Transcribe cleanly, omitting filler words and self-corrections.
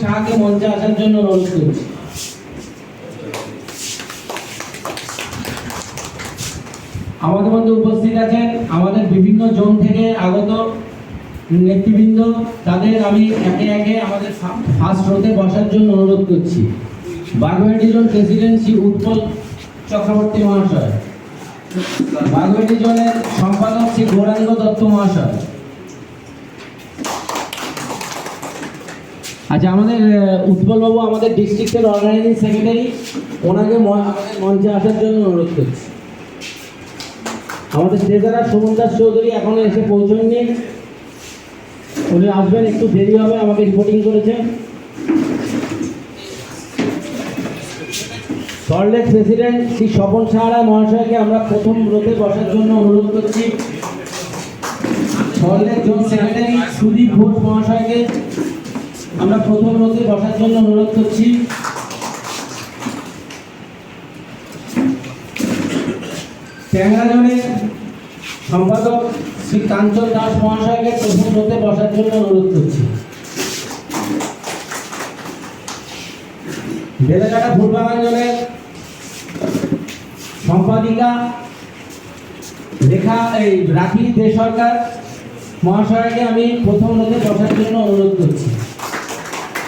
শাহকে মঞ্চে আসার জন্য অনুরোধ করছি। আমাদের মধ্যে উপস্থিত আছেন আমাদের বিভিন্ন জোন থেকে আগত নেতৃবৃন্দ, তাদের আমি একে একে আমাদের ফার্স্ট রোতে বসার জন্য অনুরোধ করছি। বাগুইআটি জোন প্রেসিডেন্ট শ্রী উৎপল চক্রবর্তী মহাশয়, বাগুইআটি জোনের সম্পাদক শ্রী গৌরাঙ্গ দত্ত মহাশয়। আচ্ছা, আমাদের উৎপল বাবু আমাদের ডিস্ট্রিক্টের অর্গানাইজিং সেক্রেটারি, ওনাকে আমাদের মঞ্চে আসার জন্য অনুরোধ করছি। আমাদের ট্রেজারার সুমন দাস চৌধুরী এখনো এসে পৌঁছননি, উনি আসবেন, একটু দেরি হবে, আমাকে রিপোর্টিং করেছেন। সল্টলেক প্রেসিডেন্ট শ্রী স্বপন সাহারা মহাশয়কে আমরা প্রথম রোতে বসার জন্য অনুরোধ করছি। সল্টলেক জোন সেক্রেটারি সুদীপ ঘোষ মহাশয়কে আমরা প্রথম রোতে বসার জন্য অনুরোধ করছি। ট্যাংরা জোনের সম্পাদক শ্রী কাঞ্চন দাস মহাশয়কে প্রথম রোতে বসার জন্য অনুরোধ করছি। বেলেঘাটা ফুলবাগান জোনের সম্পাদিকা রাখি দে সরকার মহাশয়কে আমি প্রথম রোতে বসার জন্য অনুরোধ করছি।